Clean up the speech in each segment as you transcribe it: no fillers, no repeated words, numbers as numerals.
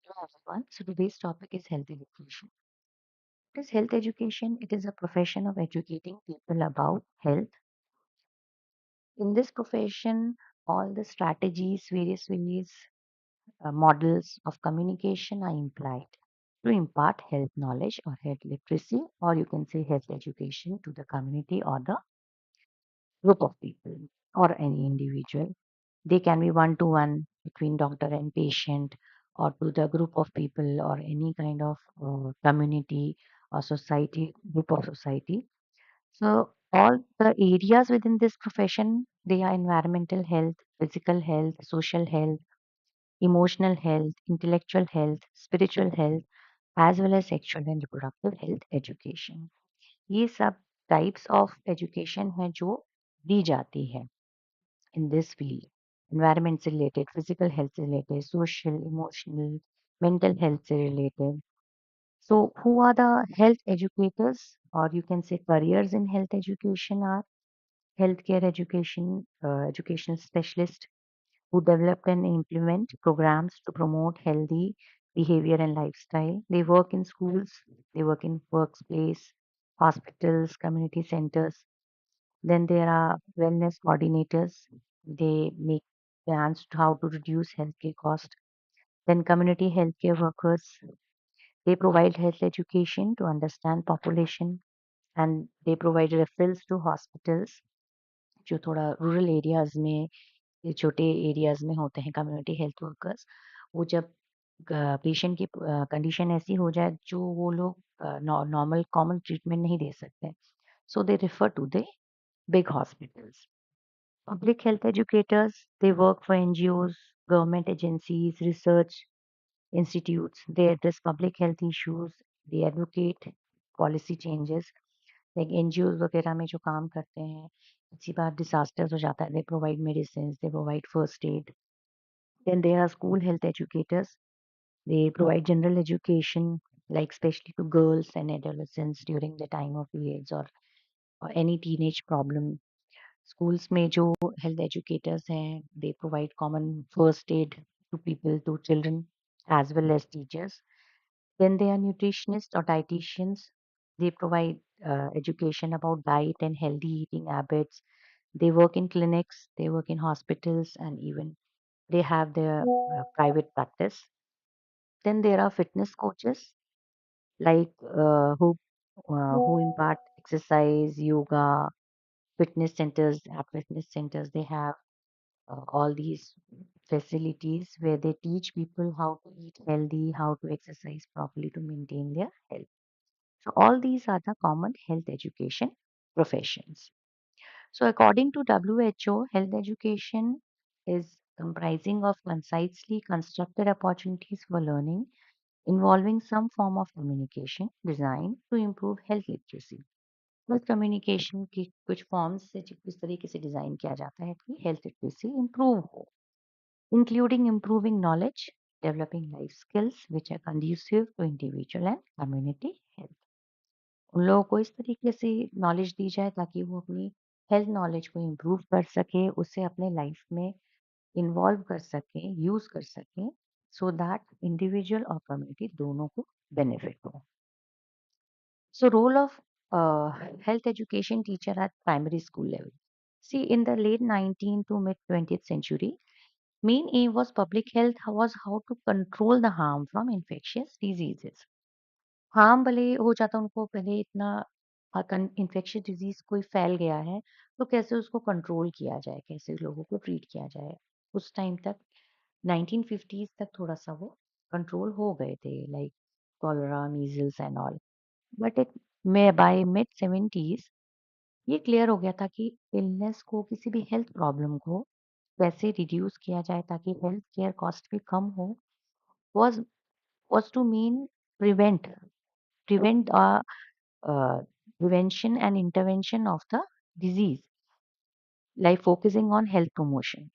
Hello everyone. So today's topic is health education. What is health education? It is a profession of educating people about health. In this profession, all the strategies, various ways, models of communication are implied to impart health knowledge or health literacy, or you can say health education to the community or the group of people or any individual. They can be one to one between doctor and patient or to the group of people or any kind of community or society, group of society. So all the areas within this profession, they are environmental health, physical health, social health, emotional health, intellectual health, spiritual health, as well as sexual and reproductive health education. ये सब types of education है जो दी जाती है in this field. Environment से related, physical health से related, social, emotional, mental health से related. So who are the health educators or you can say careers in health education are healthcare education, educational specialist who develop and implement programs to promote healthy behavior and lifestyle. They work in schools, they work in workplace, hospitals, community centers. Then there are wellness coordinators. They make plans to how to reduce healthcare cost. Then community healthcare workers. They provide health education to understand population and they provide referrals to hospitals जो थोड़ा rural areas में ये छोटे areas में होते हैं community health workers वो जब पेशेंट की कंडीशन ऐसी हो जाए जो वो लोग नॉर्मल कॉमन ट्रीटमेंट नहीं दे सकते so they refer to the big hospitals. Public health educators, they work for NGOs, government agencies, research institutes. They address public health issues. They advocate policy changes. Like NGOs वगैरह में जो काम करते हैं, किसी बार disasters हो जाता है, they provide medicines, they provide first aid. Then there are school health educators. They provide general education, like especially to girls and adolescents during the time of periods or any teenage problem. Schools में जो health educators हैं they provide common first aid to people to children as well as teachers. Then they are nutritionist और dietitians. They provide education about diet and healthy eating habits. They work in clinics, they work in hospitals, and even they have their private practice. Then there are fitness coaches like who impart exercise, yoga, fitness centers. At fitness centers, they have all these facilities where they teach people how to eat healthy, how to exercise properly to maintain their health. So, all these are the common health education professions. So, according to WHO, health education is comprising of concisely constructed opportunities for learning involving some form of communication designed to improve health literacy. Health communication की कुछ forms से किस तरीके से design किया जाता है कि हेल्थ लिटरेसी इंप्रूव हो including improving knowledge, developing life skills which are conducive to individual and community health. उन लोगों को इस तरीके से नॉलेज दी जाए ताकि वो अपनी हेल्थ नॉलेज को इम्प्रूव कर सके, उसे अपने लाइफ में इन्वॉल्व कर सके, यूज कर सके, सो दैट इंडिविजुअल और कम्युनिटी दोनों को बेनिफिट हो. So, role of health education teacher at primary school level. See, in the late 19th to mid 20th century, main aim was public health was how to control the harm from infectious diseases. Harm भले हो जाता उनको पहले इतना infectious disease कोई फैल गया है तो कैसे उसको कंट्रोल किया जाए कैसे लोगों को ट्रीट किया जाए उस टाइम तक 1950s तक थोड़ा सा वो कंट्रोल हो गए थे like cholera measles and all but it में बाय मिड 70s ये क्लियर हो गया था कि इलनेस को किसी भी हेल्थ प्रॉब्लम को कैसे रिड्यूस किया जाए ताकि हेल्थ केयर कॉस्ट भी कम हो was was to mean prevent prevent uh, prevention and intervention of the disease like focusing on health promotion.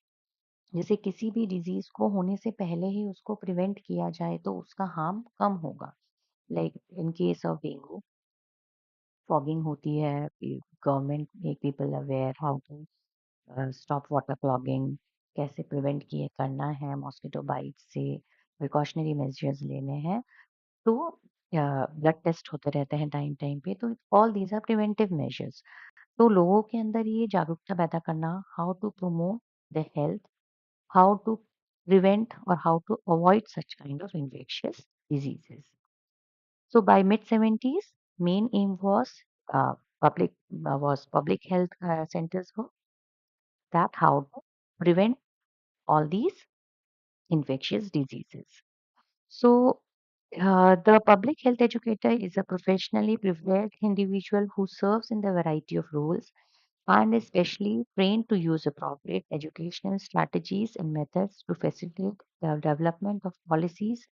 जैसे किसी भी डिजीज को होने से पहले ही उसको प्रिवेंट किया जाए तो उसका हार्म कम होगा like in case of dengue fogging होती है government make people aware how to stop water clogging कैसे प्रिवेंट किए करना है मॉस्किटो बाइट से प्रिकॉशनरी मेजर्स लेने हैं, तो ब्लड टेस्ट होते रहते हैं टाइम टाइम पे, तो all these are preventive measures. तो लोगों के अंदर ये जागरूकता पैदा करना, how to promote the health, how to prevent or how to avoid such kind of infectious diseases. So by mid 70s, main aim uh, public health centers work, that how to prevent all these infectious diseases. So the public health educator is a professionally prepared individual who serves in the variety of roles and is specially trained to use appropriate educational strategies and methods to facilitate the development of policies,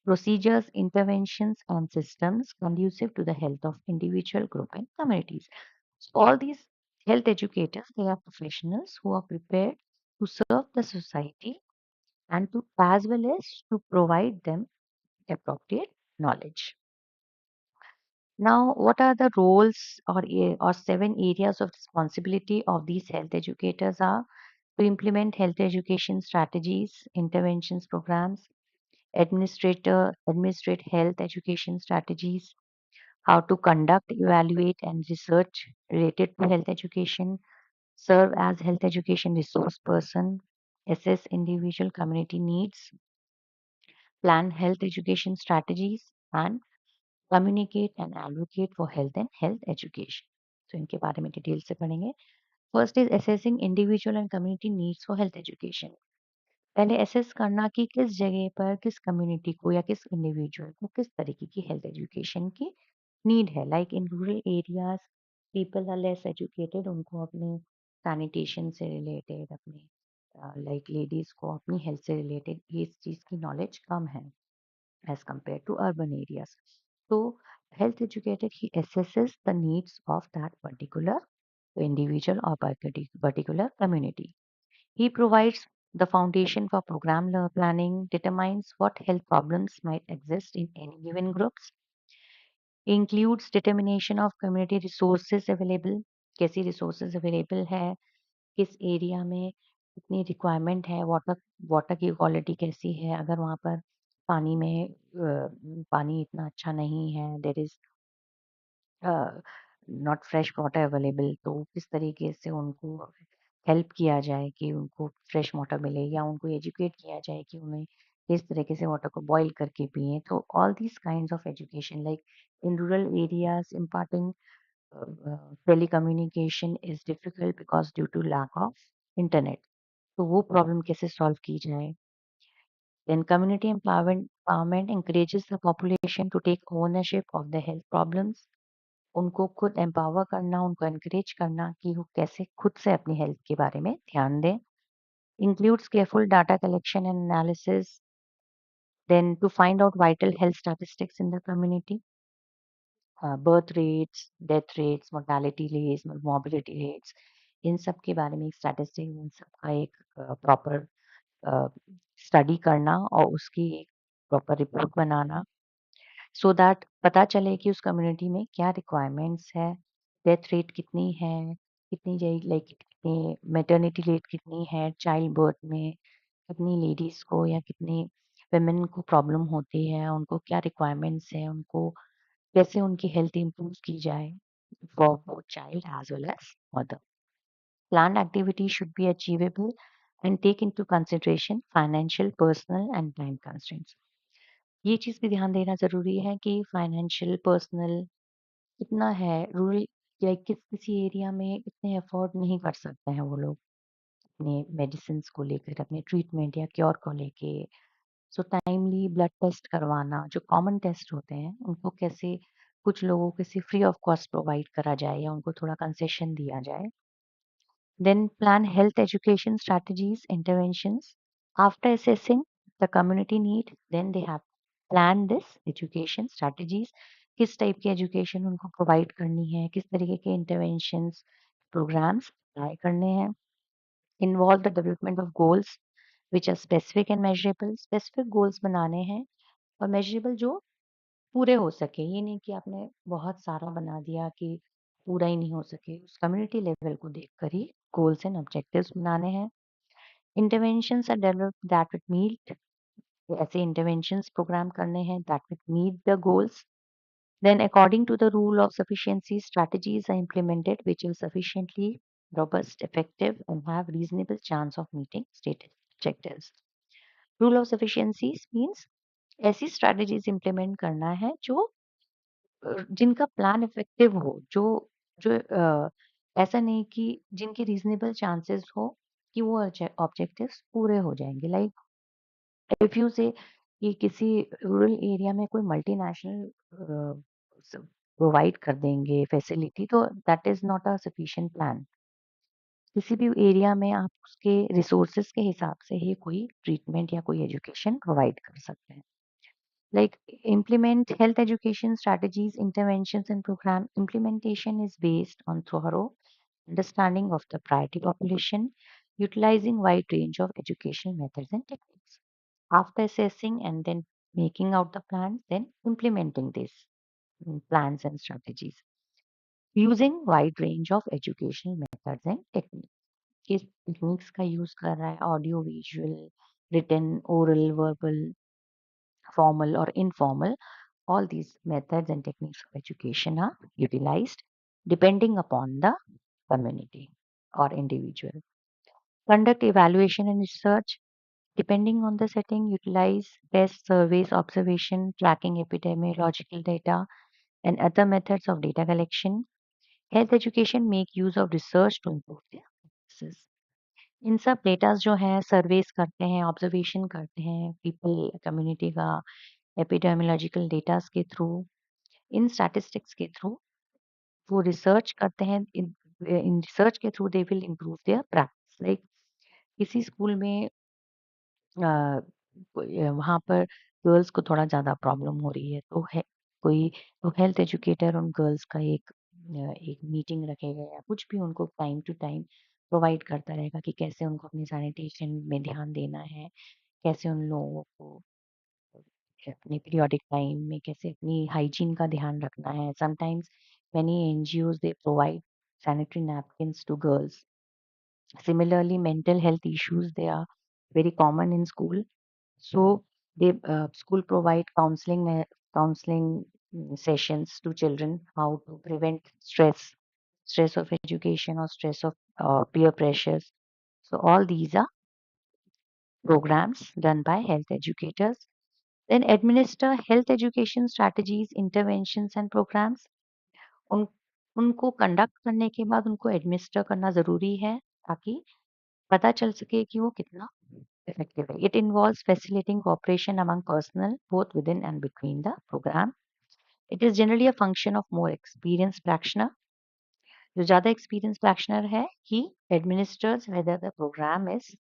procedures, interventions, and systems conducive to the health of individual, group, and communities. So all these health educators, they are professionals who are prepared to serve the society and to as well as to provide them appropriate knowledge. Now, what are the roles or 7 areas of responsibility of these health educators are to implement health education strategies, interventions programs, administrate health education strategies, how to conduct, evaluate, and research related to health education, serve as health education resource person, assess individual community needs, plan health education strategies, and communicate and advocate for health and health education. So इनके बारे में detail से पढ़ेंगे. First is assessing individual and community needs for health education. पहले assess करना कि किस जगह पर किस कम्युनिटी को या किस इंडिविजुअल को किस तरीके की हेल्थ एजुकेशन की नीड है. Like in rural areas people are less educated, उनको अपने सैनिटेशन से रिलेटेड, अपने लाइक लेडीज को अपनी हेल्थ से रिलेटेड ये चीज़ की नॉलेज कम है as compared to urban areas. So, health educator he assesses the needs of that particular individual or particular community. He provides the foundation for program planning, determines what health problems might exist in any given groups, includes determination of community resources available, कैसी resources available है, किस area में कितनी requirement है, water water की quality कैसी है, अगर वहाँ पर पानी में पानी इतना अच्छा नहीं है, there is not fresh water available, तो किस तरीके से उनको हेल्प किया जाए कि उनको फ्रेश वाटर मिले, या उनको एजुकेट किया जाए कि उन्हें किस तरीके से वाटर को बॉईल करके पिए. तो all these kind of education like in rural areas imparting telecommunication is difficult because due to lack of internet. तो वो प्रॉब्लम कैसे सॉल्व की जाए. Then community empowerment encourages the population to take ownership of the health problems. उनको खुद empower करना, उनको encourage करना कि वो कैसे खुद से अपनी हेल्थ के बारे में ध्यान दें. Includes careful data collection and analysis. Then to find out vital health statistics in the community, birth rates, death rates, mortality rates, morbidity rates, इन सब के बारे में स्टैटिस्टिक्स, इन सब का एक प्रॉपर स्टडी करना और उसकी एक proper report banana, so that पता चले कि उस कम्युनिटी में क्या रिक्वायरमेंट्स है, डेथ रेट कितनी है, कितनी लाइक कितनी मैटरनिटी रेट कितनी है चाइल्ड बर्थ में, कितनी लेडीज को या कितनी वेमेन को प्रॉब्लम होती है, उनको क्या रिक्वायरमेंट्स है, उनको कैसे उनकी हेल्थ इम्प्रूव की जाए for both child as well as mother. Planned activities should be achievable and take into consideration financial, personal and time constraints. ये चीज़ भी ध्यान देना ज़रूरी है कि फाइनेंशियल, पर्सनल कितना है. रूरल या किसी एरिया में इतने अफोर्ड नहीं कर सकते हैं वो लोग अपने मेडिसिन्स को लेकर, अपने ट्रीटमेंट या क्योर को लेके. सो टाइमली ब्लड टेस्ट करवाना, जो कॉमन टेस्ट होते हैं, उनको कैसे कुछ लोगों को कैसे फ्री ऑफ कॉस्ट प्रोवाइड करा जाए या उनको थोड़ा कंसेशन दिया जाए. Then plan health education strategies, interventions. After assessing the community need, then they have plan this education strategies. किस टाइप की एजुकेशन उनको प्रोवाइड करनी है, किस तरीके के इंटरवेंशंस प्रोग्राम्स अप्लाई करने हैं. Involve the development of goals which are specific and measurable. Specific goals बनाने हैं और मेजरेबल जो पूरे हो सके. ये नहीं कि आपने बहुत सारा बना दिया कि पूरा ही नहीं हो सके. उस कम्युनिटी लेवल को देखकर ही गोल्स एंड ऑब्जेक्टिव्स बनाने हैं. Interventions are developed that would meet ऐसे इंटरवेंशंस प्रोग्राम करने हैं that will meet the goals. Then, according to the rule of sufficiency, strategies are implemented which are sufficiently robust, effective, and have reasonable chance of meeting stated objectives. Rule of sufficiency means ऐसी strategies implement करना है जो जिनका plan effective हो, जो जो ऐसा नहीं कि जिनके रीजनेबल चांसेस हो कि वो ऑब्जेक्टिव्स पूरे हो जाएंगे। लाइक इफ यू से कि किसी रूरल एरिया में कोई मल्टीनेशनल प्रोवाइड कर देंगे फैसिलिटी, तो that is not a sufficient plan. किसी भी एरिया में आप उसके रिसोर्सेज के हिसाब से ही कोई ट्रीटमेंट या कोई एजुकेशन प्रोवाइड कर सकते हैं। Like implement health education strategies, interventions, and program implementation is based on thorough understanding of the priority population, utilizing wide range of educational methods and techniques. After assessing and then making out the plans, then implementing these plans and strategies using wide range of educational methods and techniques. किस techniques का use कर रहा है? Audio visual, written, oral, verbal, formal or informal. All these methods and techniques of education are utilized depending upon the community or individual. Conduct evaluation and research depending on the setting. Utilize tests, surveys, observation, tracking epidemiological data, and other methods of data collection. Health education make use of research to improve their practices. इन सब datas जो हैं सर्वेस करते हैं, observation करते हैं people community का, epidemiological datas के through, इन statistics के थ्रू वो रिसर्च करते हैं। इन रिसर्च के through they will improve their practice. Like किसी स्कूल में वहाँ पर गर्ल्स को थोड़ा ज़्यादा प्रॉब्लम हो रही है, तो है कोई तो हेल्थ एजुकेटर उन गर्ल्स का एक मीटिंग रखेगा या कुछ भी उनको टाइम टू टाइम प्रोवाइड करता रहेगा कि कैसे उनको अपनी सैनिटेशन में ध्यान देना है, कैसे उन लोगों को अपने पीरियोडिक टाइम में कैसे अपनी हाइजीन का ध्यान रखना है। Sometimes many NGOs they provide sanitary napkins to girls. Similarly, mental health issues they are very common in school. So they school provide counseling sessions to children how to prevent stress of education or stress of peer pressures. So all these are programs done by health educators. Then administer health education strategies, interventions and programs. उन उनको conduct करने के बाद उनको administer करना ज़रूरी है ताकि पता चल सके कि वो कितना इफेक्टिव है। It involves facilitating cooperation among personal both within and between the program. It is generally a function of more experience practitioner. जो ज़्यादा एक्सपीरियंस प्रैक्टिशनर है he administers whether the program is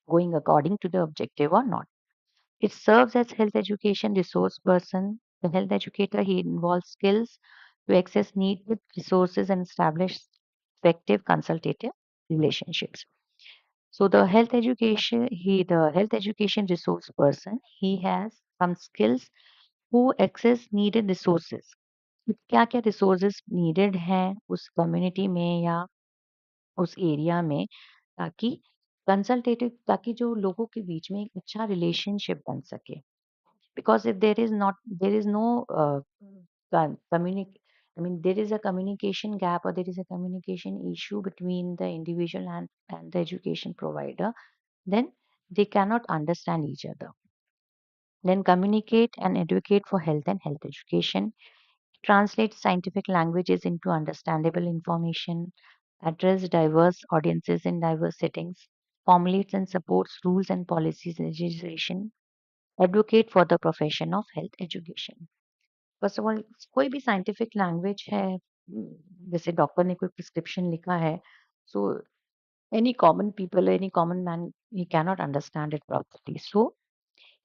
going according to the objective और not. It serves as health education resource person. The health educator, he involves skills to access needed resources and establish effective consultative relationships. So the health education resource person, he has some skills who access needed resources. क्या क्या resources needed हैं उस community में या उस area में, ताकि consultative ताकि जो लोगों के बीच में एक अच्छा रिलेशनशिप बन सके। Because if there is no communic I mean there is a communication gap or there is a communication issue between the individual and the education provider, then they cannot understand each other. Then communicate and advocate for health and health education, translate scientific languages into understandable information, address diverse audiences in diverse settings, formulates and supports rules and policies and legislation, advocate for the profession of health education. First of all कोई भी scientific language है, जैसे doctor ने कोई prescription लिखा है, so any common people any common man he cannot understand it properly, so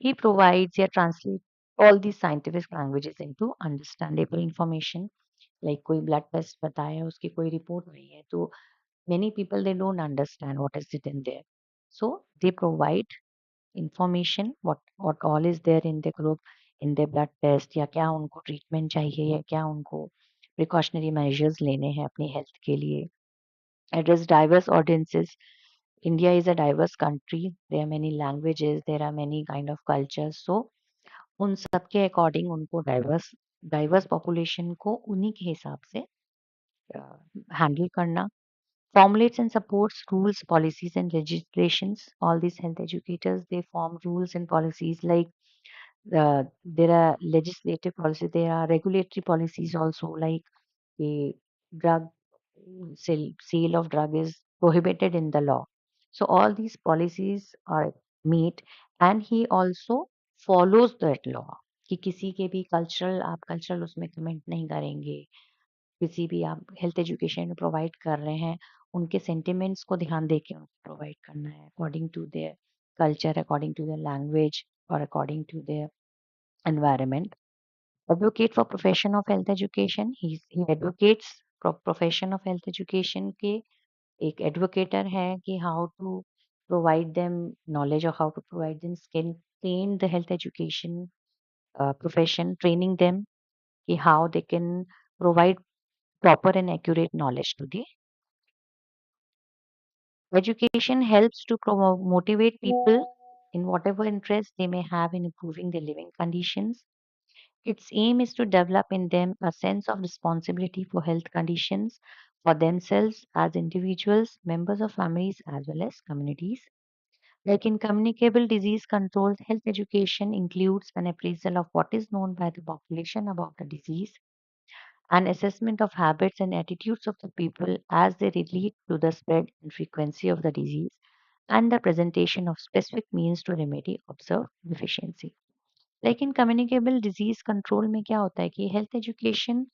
he provides या translate all the scientific languages into understandable information. Like कोई ब्लड टेस्ट बताया, उसकी कोई रिपोर्ट आई है, तो many people they don't understand what is written there, so they provide information what all is there in the group in their blood test, या क्या उनको treatment चाहिए या क्या उनको प्रिकॉशनरी मेजर्स लेने हैं अपनी हेल्थ के लिए। Address diverse audiences, India is a diverse country. There are many languages, there are many kind of cultures. So उन सबके अकॉर्डिंग उनको डाइवर्स पॉपुलेशन को उन्हीं के हिसाब से हैंडल करना. Formulates and supports rules, policies, and legislations. All these health educators, they form rules and policies like there are legislative policies, there are regulatory policies also, like the drug sale of drug is prohibited in the law. So all these policies are made, and he also follows that law कि किसी के भी cultural आप cultural उसमें comment नहीं करेंगे, किसी भी आप हेल्थ एजुकेशन प्रोवाइड कर रहे हैं उनके सेंटिमेंट्स को ध्यान दे के उनको प्रोवाइड करना है according to their culture, according to their language और according to their environment. Advocate for profession of health education. He advocates profession of health education के एक एडवोकेटर है कि how to provide them knowledge और how to provide them skill, train the health education profession, training them कि how they can provide proper and accurate knowledge to the education helps to promote motivate people in whatever interest they may have in improving their living conditions. Its aim is to develop in them a sense of responsibility for health conditions for themselves as individuals, members of families, as well as communities. Like in communicable disease control, health education includes an appraisal of what is known by the population about the disease, an assessment of habits and attitudes of the people as they relate to the spread and frequency of the disease, and the presentation of specific means to remedy observed deficiency. लेकिन communicable disease control में क्या होता है कि health education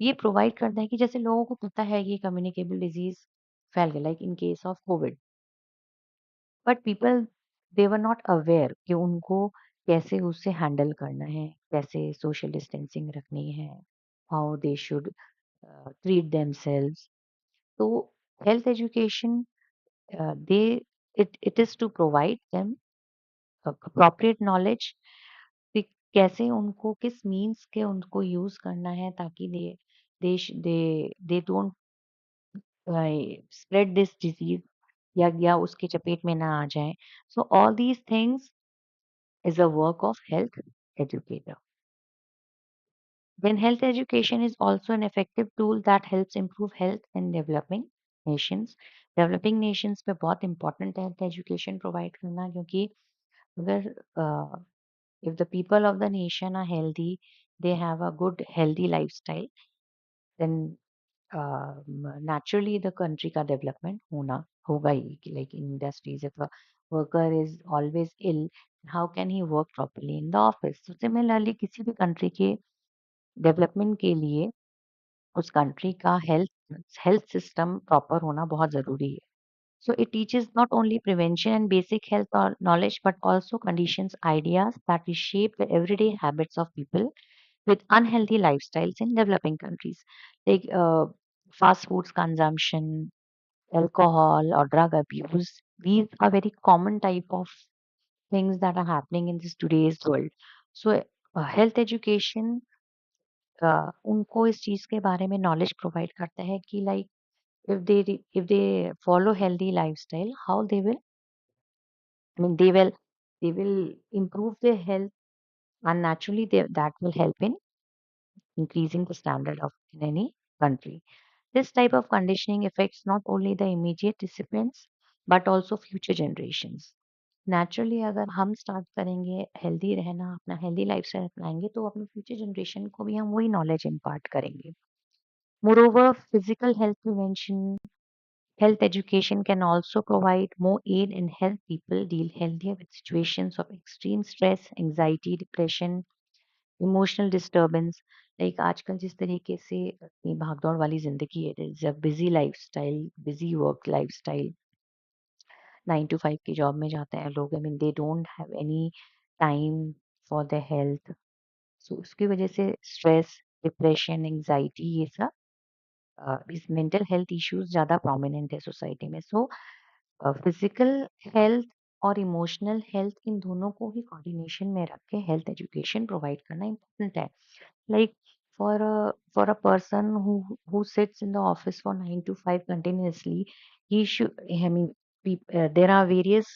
ये provide करता है कि जैसे लोगों को पता है कि कम्युनिकेबल डिजीज फैल गया like in case of Covid, but people they were not aware कि उनको कैसे उससे हैंडल करना है, कैसे सोशल डिस्टेंसिंग रखनी है, how they should treat themselves. तो health education they it is to provide them appropriate knowledge कि कैसे उनको किस मीन्स के उनको यूज करना है ताकि they don't spread this disease या उसके चपेट में ना आ जाए. So all these things is a work of health educator. Then health education is also an effective tool that helps improve health in developing nations. Developing nations पे बहुत important है health education provide करना क्योंकि अगर if the people of the nation are healthy, they have a good healthy lifestyle, then naturally the country का development होना होगा ही कि like in industries if a worker is always ill, how can he work properly in the office? So similarly किसी भी country के development के लिए उस country का health system proper होना बहुत ज़रूरी है. So it teaches not only prevention and basic health or knowledge, but also conditions, ideas that reshape the everyday habits of people with unhealthy lifestyles in developing countries, like fast foods consumption, alcohol or drug abuse. These are very common type of things that are happening in this today's world. So health education उनको इस चीज के बारे में knowledge provide करता है कि like if they follow healthy lifestyle, how they will, I mean, they will improve their health, and naturally that will help in increasing the standard of in any country. This type of conditioning affects not only the immediate recipients but also future generations. Naturally अगर हम start करेंगे healthy रहना, अपना healthy lifestyle अपनाएंगे तो अपने future generation को भी हम वही नॉलेज इम्पार्ट करेंगे. Moreover physical health prevention, health education can also provide more aid and help people deal healthier with situations of extreme stress, anxiety, depression, emotional disturbance. Like आजकल जिस तरीके से इतनी भागदौड़ वाली जिंदगी है, it's a busy lifestyle, busy work lifestyle, 9 to 5 की जॉब में जाते हैं लोग, I mean they don't have any time for the health. So उसकी वजह से स्ट्रेस, डिप्रेशन, एंजाइटी, ये सब इस मेंटल हेल्थ इश्यूज ज्यादा प्रोमिनेंट है सोसाइटी में. सो फिजिकल हेल्थ और इमोशनल हेल्थ इन दोनों को ही कोऑर्डिनेशन में रख के हेल्थ एजुकेशन प्रोवाइड करना इम्पोर्टेंट है. Like for a person who sits in the office for 9 to 5 continuously, he should, I mean, there are various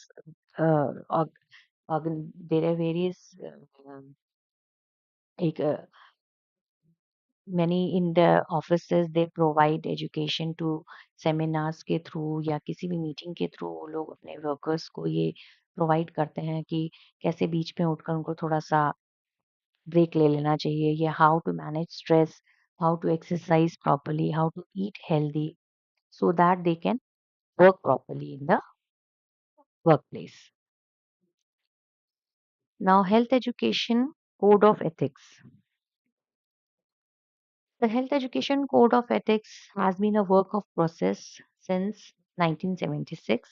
there are various एक, many in the offices they provide education to seminars के through या किसी भी meeting के through वो लोग अपने workers को ये प्रोवाइड करते हैं कि कैसे बीच में उठकर उनको थोड़ा सा ब्रेक ले लेना चाहिए या how to manage stress, how to exercise properly, how to eat healthy so that they can work properly in the workplace. Now, health education code of ethics. The Health Education Code of Ethics has been a work of process since 1976.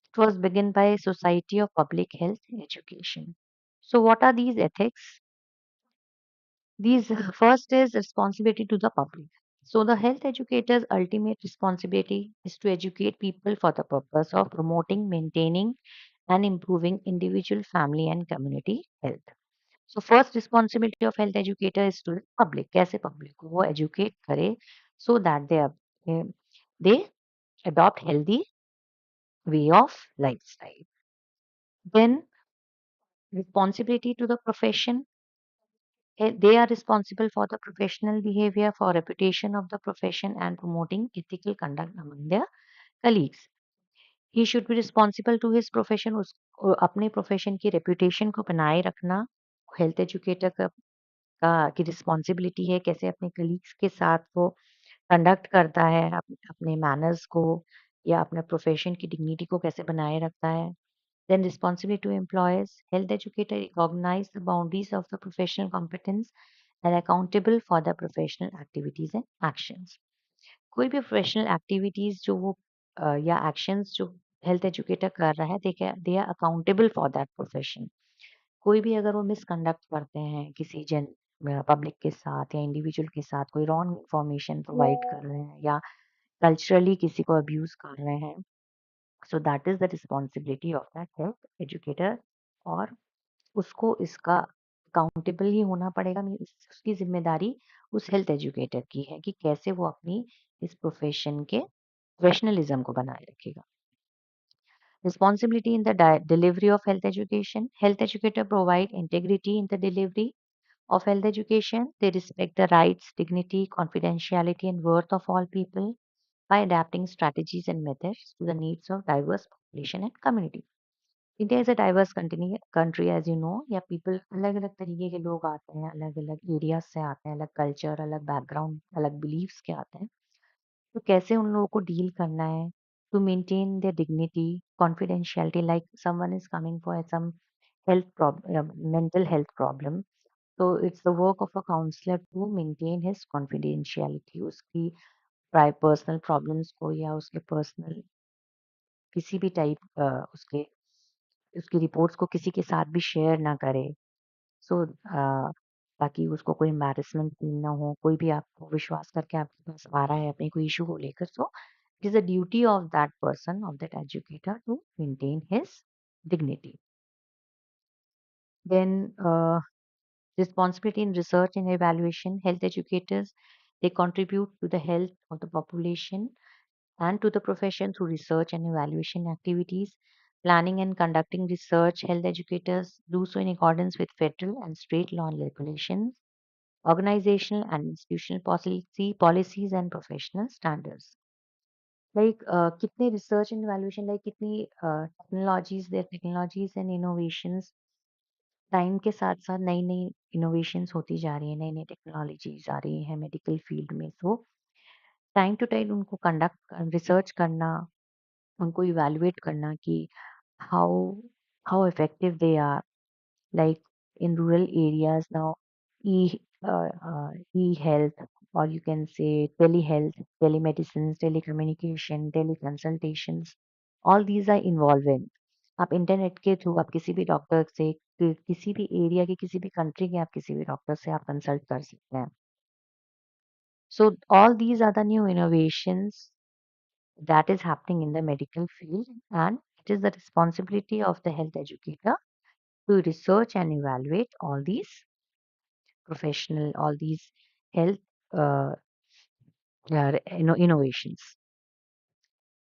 It was begun by Society of Public Health Education. So, what are these ethics? These first is responsibility to the public. So, the health educator's ultimate responsibility is to educate people for the purpose of promoting, maintaining, and improving individual, family, and community health. So, first responsibility of health educator is to the public. कैसे public को वो educate करे so that eh, they adopt healthy way of lifestyle. Then responsibility to the profession. They are responsible for the professional behavior, for reputation of the profession, and promoting ethical conduct among their colleagues. He should be responsible to his profession. अपने profession की reputation को बनाए रखना health educator की responsibility है कैसे अपने colleagues के साथ वो कंडक्ट करता है अपने मैनर्स को या अपने प्रोफेशन की डिग्निटी को कैसे बनाए रखता है then responsibility to employers health educator recognize the boundaries of the professional competence and accountable for the professional activities and actions कोई भी प्रोफेशनल एक्टिविटीज जो वो या एक्शंस जो हेल्थ एजुकेटर कर रहा है they are accountable for that profession कोई भी अगर वो मिसकंडक्ट करते हैं किसी पब्लिक के साथ या इंडिविजुअल के साथ कोई रॉन्ग इंफॉर्मेशन प्रोवाइड कर रहे हैं या कल्चरली किसी को अब्यूज कर रहे हैं so that is the responsibility of that health educator और उसको इसका अकाउंटेबल ही होना पड़ेगा उसकी जिम्मेदारी उस हेल्थ एजुकेटर की है कि कैसे वो अपनी इस प्रोफेशन के प्रोफेशनलिज्म को बनाए रखेगा responsibility in the delivery of health education health educator provide integrity in the delivery of health education. They respect the rights, dignity, confidentiality, and worth of all people by adapting strategies and methods to the needs of diverse population and community. India is a diverse country, as you know. या people अलग-अलग तरीके के लोग आते हैं, अलग-अलग areas से आते हैं, अलग culture, अलग background, अलग beliefs के आते हैं. तो कैसे उन लोगों को डील करना है to maintain their dignity, confidentiality, like someone is coming for some mental health problem. So it's the work of a counselor to maintain his confidentiality, उसकी पर्सनल प्रॉब्लम्स को या उसके पर्सनल किसी भी टाइप उसके उसकी रिपोर्ट्स को किसी के साथ भी शेयर ना करे सो ताकि उसको कोई एम्बैरेसमेंट फील ना हो कोई भी आपको विश्वास करके आपके पास आ रहा है अपने कोई इशू को लेकर so it is the duty of that person of that educator to maintain his dignity then responsibility in research and evaluation health educators they contribute to the health of the population and to the profession through research and evaluation activities planning and conducting research health educators do so in accordance with federal and state law and regulations organizational and institutional policies and professional standards like kitne research and evaluation like kitni technologies and innovations time के साथ-साथ नई-नई innovations होती जा रही हैं, नई-नई technologies आ रही हैं मेडिकल फील्ड में। तो टाइम टू टाइम उनको रिसर्च करना, उनको इवैल्यूएट करना कि how how effective they are like in rural areas now e e-health or you can say telehealth, telemedicines, telecommunication, teleconsultations, all these are involved. आप internet के through आप किसी भी डॉक्टर से किसी भी एरिया के किसी भी कंट्री के आप किसी भी डॉक्टर से आप कंसल्ट कर सकते हैं so all these are the new innovations that is happening in the medical field and it is the responsibility of the health educator to research and evaluate all these health uh, innovations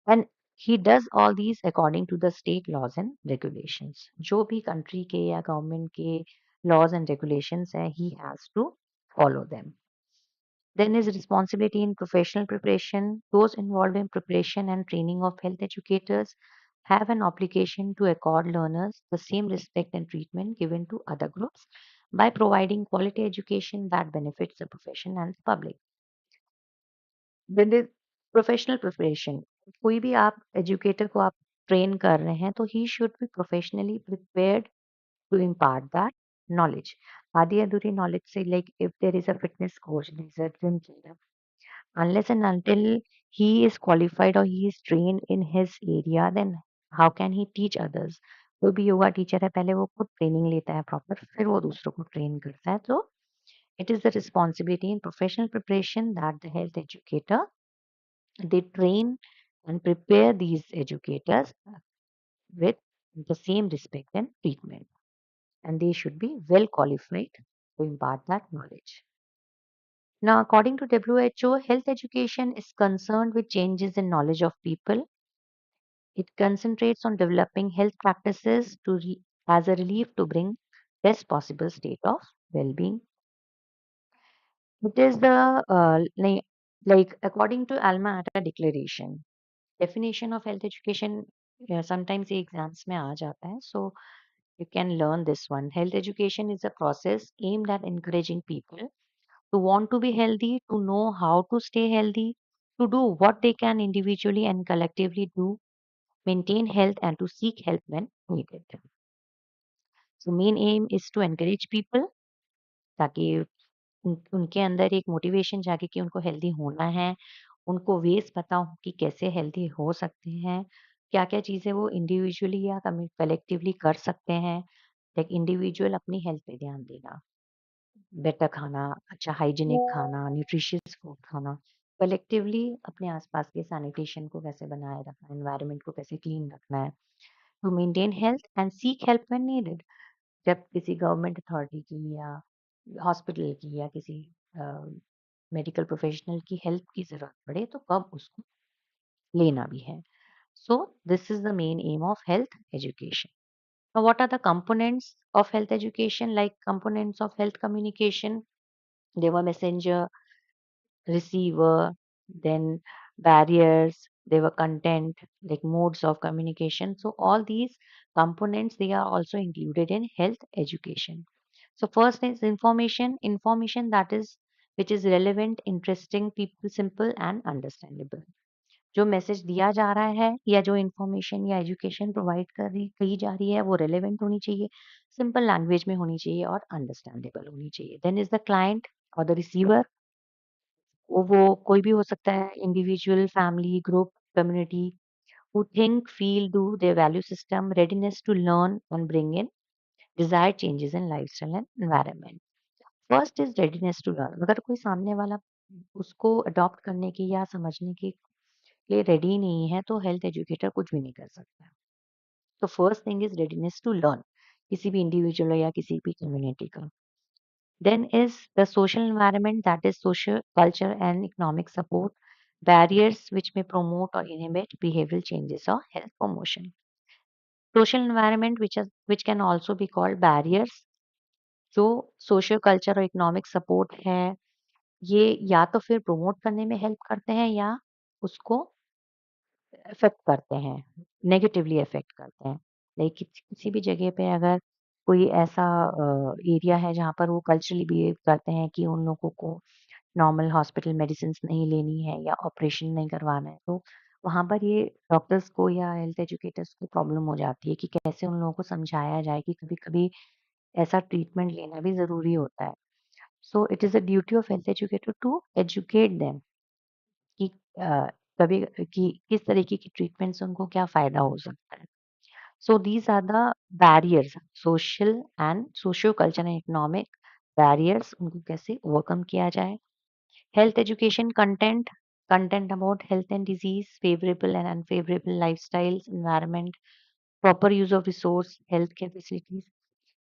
and He does all these according to the state laws and regulations. जो भी country के या government के laws and regulations हैं, he has to follow them. Then is responsibility in professional preparation. Those involved in preparation and training of health educators have an obligation to accord learners the same respect and treatment given to other groups by providing quality education that benefits the profession and the public. Then is professional preparation. कोई भी आप educator को आप train कर रहे हैं तो he should be professionally prepared to impart that knowledge. आधी अधूरी knowledge से like if there is a fitness coach, there is a gym trainer, unless and until he is qualified or he is trained in his area, then how can he teach others? कोई भी yoga teacher है पहले वो खुद training लेता है proper फिर वो दूसरों को ट्रेन करता है तो it is the responsibility in professional preparation that the health educator they train and prepare these educators with the same respect and treatment and they should be well qualified to impart that knowledge. Now, according to WHO, health education is concerned with changes in knowledge of people. It concentrates on developing health practices as a relief to bring best possible state of well-being. It is the like according to Alma Ata Declaration, definition of health education. Sometimes ये exams में आ जाता है, so you can learn this one. Health education is a process aimed at encouraging people to want to be healthy, to know how to stay healthy, to do what they can individually and collectively do, maintain health, and to seek help when needed. So, main aim is to encourage people ताकि उनके अंदर एक motivation जागे कि उनको healthy होना है, उनको वेज पता हो कि कैसे हेल्दी हो सकते हैं, क्या-क्या चीज़ें वो इंडिविजुअली या कलेक्टिवली कर सकते हैं, लाइक इंडिविजुअल अपनी हेल्थ पे ध्यान देना। बेटर खाना, अच्छा हाइजीनिक खाना, न्यूट्रिशियस फूड खाना, कलेक्टिवली अपने आसपास के सैनिटेशन को कैसे बनाए रखना है, एनवायरनमेंट को कैसे क्लीन रखना है, to maintain health and seek help when needed. जब किसी गवर्नमेंट अथॉरिटी की या हॉस्पिटल की या किसी मेडिकल प्रोफेशनल की हेल्प की ज़रूरत पड़े तो कब उसको लेना भी है। So this is the main M of health education. Now, what are the components of health education? Like components of health communication, they were messenger, receiver, then barriers, they were content, like modes of communication. So all these components they are also included in health education. So first is information that is which is relevant, interesting, people simple and understandable. जो message दिया जा रहा है या जो information या education provide कर रही की जा रही है वो रेलेवेंट होनी चाहिए, सिंपल लैंग्वेज में होनी चाहिए और अंडरस्टैंडेबल होनी चाहिए। देन इज द क्लाइंट और द रिसीवर, वो कोई भी हो सकता है, individual, family, group, community, who think, feel, do, their value system, readiness to learn and bring in desired changes in lifestyle and environment. First is readiness to learn. अगर कोई सामने वाला उसको अडॉप्ट करने की या समझने के लिए रेडी नहीं है तो हेल्थ एजुकेटर कुछ भी नहीं कर सकता। तो first thing is readiness to learn किसी भी इंडिविजुअल या किसी भी कम्युनिटी का। Then is the social environment that is social, culture and economic support, barriers which may promote or inhibit behavioral changes or health promotion. Social environment which can also be called barriers जो social culture और economic support है ये या तो फिर promote करने में help करते हैं या उसको इफ़ेक्ट करते हैं, नेगेटिवली इफ़ेक्ट करते हैं। लाइक किसी भी जगह पे अगर कोई ऐसा एरिया है जहाँ पर वो कल्चरली बिहेव करते हैं कि उन लोगों को नॉर्मल हॉस्पिटल मेडिसिन्स नहीं लेनी है या ऑपरेशन नहीं करवाना है, तो वहाँ पर ये डॉक्टर्स को या हेल्थ एजुकेटर्स को प्रॉब्लम हो जाती है कि कैसे उन लोगों को समझाया जाए कि कभी-कभी ऐसा ट्रीटमेंट लेना भी ज़रूरी होता है। So it is a duty of health educator to educate them कि कभी कि किस तरीके की ट्रीटमेंट से उनको क्या फ़ायदा हो सकता है। So these are the barriers, social and socio-cultural and economic barriers उनको कैसे overcome किया जाए। Health education content, content about health and disease, favorable and unfavorable lifestyles, environment, proper use of resource, healthcare facilities.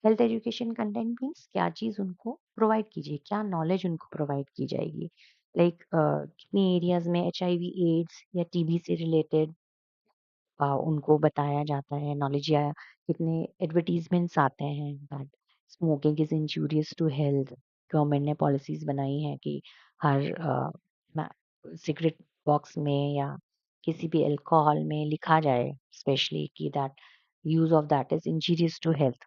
Health education content means क्या चीज़ उनको provide कीजिए, क्या knowledge उनको provide की जाएगी। लाइक कितनी एरियाज़ में एचआईवी, एड्स या टीबी से रिलेटेड उनको बताया जाता है नॉलेज, या कितने एडवर्टाइजमेंट्स आते हैं that smoking is injurious to health. Government ने पॉलिसीज बनाई हैं कि हर सिगरेट बॉक्स में या किसी भी अल्कोहल में लिखा जाए स्पेशली कि that use of that is injurious to health.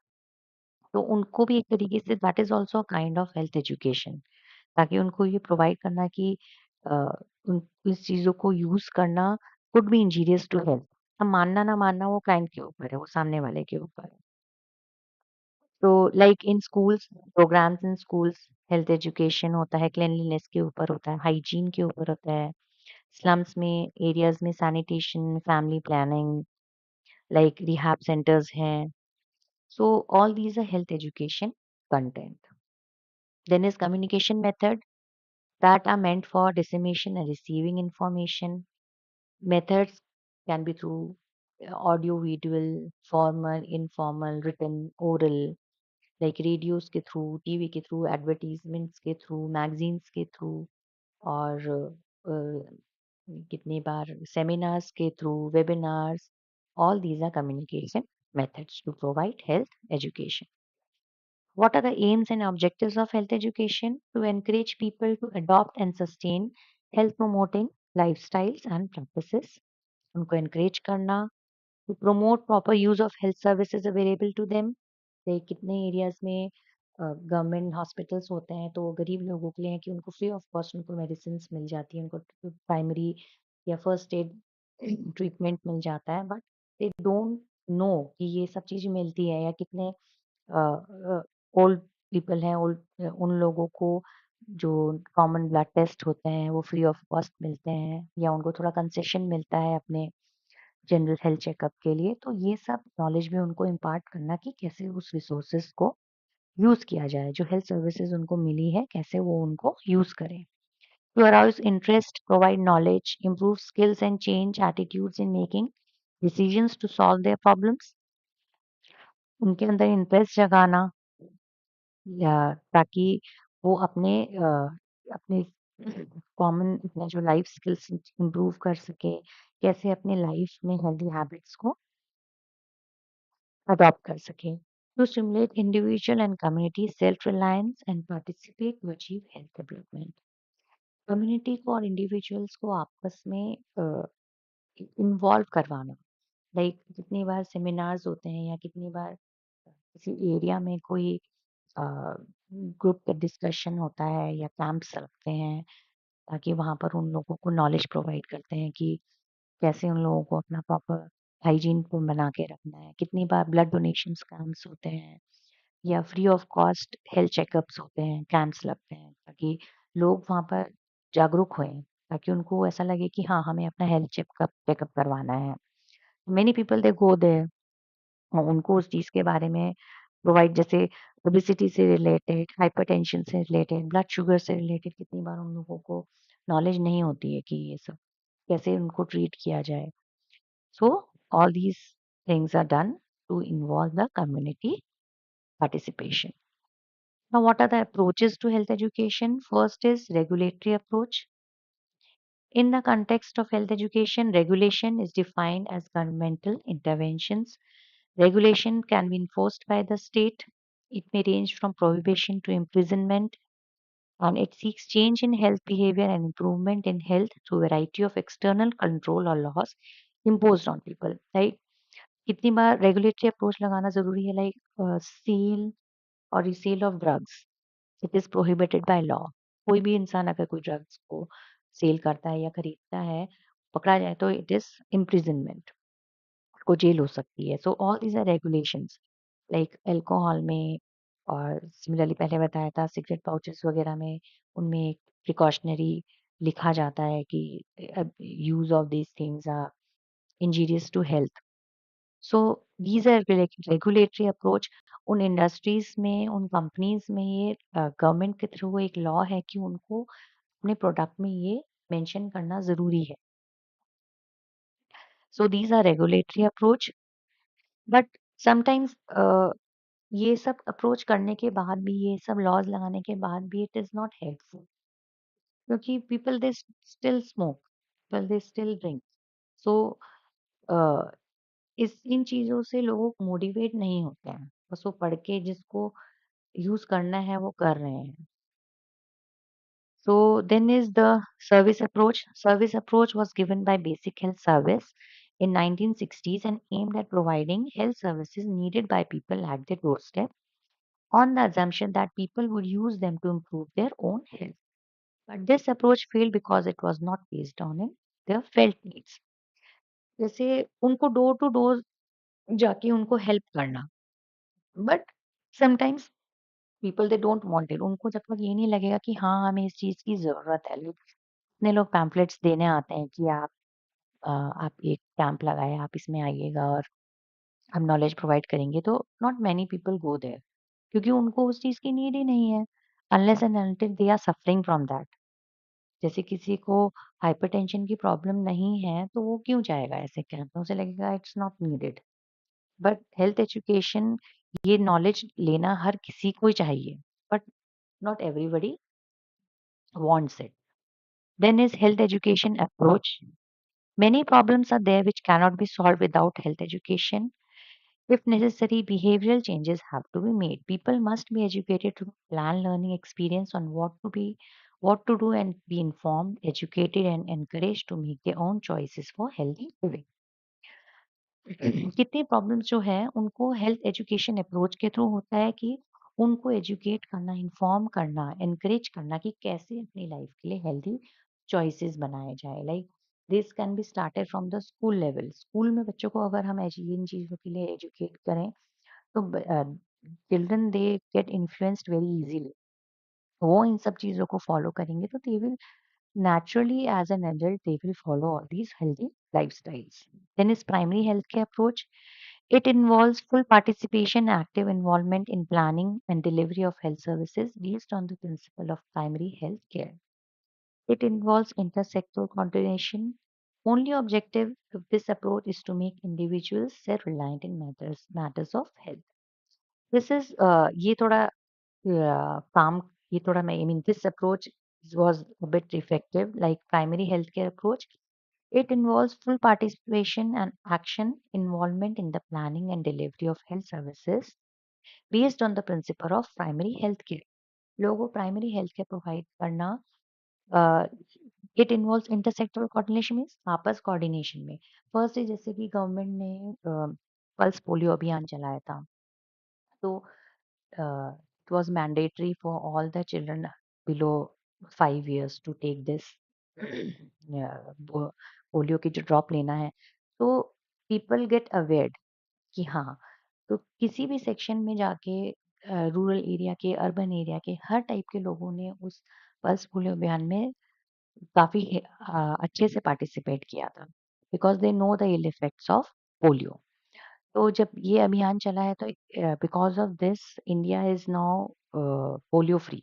तो उनको भी एक तरीके से that is also kind of health education, ताकि उनको ये प्रोवाइड करना कि अ, उन इस चीज़ों को यूज़ करना could be injurious to health. अब मानना ना मानना वो क्लाइंट के ऊपर है, वो सामने वाले के ऊपर है। तो like in schools, programs in schools, health education होता है, क्लीनलीनेस के ऊपर होता है, हाइजीन के ऊपर होता है, स्लम्स में, एरियाज में sanitation, family planning, like rehab centers हैं। So all these are health education content. Then is communication method that are meant for dissemination and receiving information. Methods can be through audio, visual, formal, informal, written, oral, like radios के through, TV के through, advertisements के through, magazines के through, और कितनी बार seminars के through, webinars. All these are communication methods to provide health education. What are the aims and objectives of health education? To encourage people to adopt and sustain health promoting lifestyles and practices. उनको encourage करना, to promote proper use of health services available to them. कितने areas में government hospitals होते हैं तो वो गरीब लोगों के लिए है कि उनको फ्री ऑफ कॉस्ट उनको मेडिसिन मिल जाती है, उनको प्राइमरी या फर्स्ट एड ट्रीटमेंट मिल जाता है, बट दे डोंट नो कि ये सब चीज़ मिलती है, या कितने ओल्ड पीपल हैं, ओल्ड उन लोगों को जो कॉमन ब्लड टेस्ट होते हैं वो फ्री ऑफ कॉस्ट मिलते हैं, या उनको थोड़ा कंसेशन मिलता है अपने जनरल हेल्थ चेकअप के लिए। तो ये सब नॉलेज भी उनको इम्पार्ट करना कि कैसे उस रिसोर्सेज को यूज किया जाए, जो हेल्थ सर्विसेज उनको मिली है कैसे वो उनको यूज करें। To arouse interest, provide knowledge, improve skills and change attitudes in making decisions to solve their problems. उनके अंदर इंटरेस्ट जगाना, या ताकि वो अपने कॉमन अपने जो लाइफ स्किल्स इम्प्रूव कर सके, कैसे अपने लाइफ में हेल्दी हैबिट्स को अडॉप्ट कर सके। To stimulate individual and community self reliance and participate to achieve health development. Community को और इंडिविजुअल्स को आपस में इन्वॉल्व करवाना, लाइक कितनी बार सेमिनार्स होते हैं या कितनी बार किसी एरिया में कोई ग्रुप का डिस्कशन होता है या कैंप्स लगते हैं, ताकि वहाँ पर उन लोगों को नॉलेज प्रोवाइड करते हैं कि कैसे उन लोगों को अपना प्रॉपर हाइजीन को बना के रखना है। कितनी बार ब्लड डोनेशन कैंप्स होते हैं या free of cost health checkups होते हैं, कैंप्स लगते हैं, ताकि लोग वहाँ पर जागरूक हों, ताकि उनको ऐसा लगे कि हाँ हमें अपना हेल्थ चेकअप चेकअप करवाना है। Many people they go there, उनको उस चीज़ के बारे में प्रोवाइड, जैसे ओबेसिटी से रिलेटेड, हाइपरटेंशन से रिलेटेड, ब्लड शुगर से रिलेटेड कितनी बार उन लोगों को नॉलेज नहीं होती है कि ये सब कैसे उनको ट्रीट किया जाए। So all these things are done to involve the community participation. Now, what are the approaches to health education? First is regulatory approach. In the context of health education, regulation is defined as governmental interventions. Regulation can be enforced by the state. It may range from prohibition to imprisonment, and it seeks change in health behavior and improvement in health through a variety of external control or laws imposed on people. Right? कितनी बार regulatory approach लगाना जरूरी है, like cell और resale of drugs, it is prohibited by law. कोई भी इंसान अगर कोई ड्रग्स को सेल करता है या खरीदता है, पकड़ा जाए तो इट इज इम्प्रिजनमेंट, को जेल हो सकती है। So all these are regulations, like alcohol में, और सिमिलरली पहले बताया था सिगरेट पाउचेस वगैरह में, उनमें एक प्रिकॉशनरी लिखा जाता है कि use of these things are injurious to health. So these are regulatory approach. उन इंडस्ट्रीज में, उन कंपनीज में ये गवर्नमेंट के थ्रू एक लॉ है कि उनको अपने प्रोडक्ट में ये मेंशन करना जरूरी है। So these are regulatory approach, but sometimes ये सब अप्रोच करने के बाद भी, ये सब लॉज लगाने के बाद भी, इट इज नॉट हेल्पफुल, क्योंकि people they still smoke, people they still drink. So इस इन चीज़ों से लोग मोटिवेट नहीं होते हैं। बस वो पढ़ के जिसको यूज़ करना है वो कर रहे हैं। So then is the service approach. Service approach was given by Basic Health Service in 1960s and aimed at providing health services needed by people at their doorstep on the assumption that people would use them to improve their own health. But this approach failed because it was not based on their felt needs. जैसे उनको door to door जाके उनको help करना, but sometimes people they don't want it. उनको जब तक ये नहीं लगेगा कि हाँ हमें इस चीज की जरूरत है, कितने लोग पैम्पलेट्स देने आते हैं कि आप एक कैंप लगाए, आप इसमें आइएगा और हम नॉलेज प्रोवाइड करेंगे, तो not many people go there क्योंकि उनको उस चीज की नीड ही नहीं है, unless and until they are suffering from that. जैसे किसी को हाइपरटेंशन की प्रॉब्लम नहीं है तो वो क्यों जाएगा ऐसे कैंप में, उसे लगेगा it's not needed. But health education, ये नॉलेज लेना हर किसी को ही चाहिए, but not everybody wants it. Then is health education approach. Many problems are there which cannot be solved without health education. If necessary, behavioral changes have to be made. People must be educated to plan learning experience on what to do and be informed, educated and encouraged to make their own choices for healthy living. कितनी problems जो है उनको health education approach के through होता है कि उनको educate करना, इन्फॉर्म करना, एनकरेज करना कि कैसे अपनी लाइफ के लिए हेल्दी चॉइसेस बनाए जाए। Like this can be started from the school level. School में बच्चों को अगर हम इन चीज़ों के लिए एजुकेट करें तो children they get influenced very easily. वो इन सब चीज़ों को फॉलो करेंगे तो they will naturally as an adult they will follow all these healthy lifestyles. Then is primary healthcare approach. It involves full participation, active involvement in planning and delivery of health services based on the principle of primary health care. It involves intersectoral coordination. Only objective of this approach is to make individuals self-reliant in matters of health. This is ये थोड़ा काम, ये थोड़ा मैं I mean this approach was a bit effective like primary healthcare approach. It involves full participation and action involvement in the planning and delivery of health services based on the principle of primary health care. लोगों को primary health care provide करना, it involves इंटरसेक्टरल coordination means आपस coordination में। First है जैसे कि government ने pulse polio अभियान चलाया था, तो it was mandatory for all the children below 5 years to take this polio की जो ड्रॉप लेना है। तो पीपल गेट अवेयर कि हाँ, तो किसी भी सेक्शन में जाके रूरल एरिया के, अर्बन एरिया के हर टाइप के लोगों ने उस पल्स पोलियो अभियान में काफी अच्छे से पार्टिसिपेट किया था, because they know the ill effects of polio. तो जब ये अभियान चला है तो because of this India is now polio free.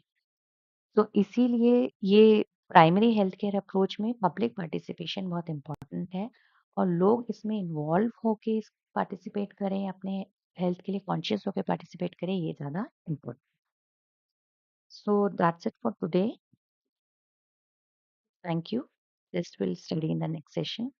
तो इसीलिए ये प्राइमरी हेल्थ केयर अप्रोच में पब्लिक पार्टिसिपेशन बहुत इम्पोर्टेंट है और लोग इसमें इन्वॉल्व होके इस पार्टिसिपेट करें, अपने हेल्थ के लिए कॉन्शियस होकर पार्टिसिपेट करें, ये ज़्यादा important. So that's it for today. Thank you. This will study in the next session.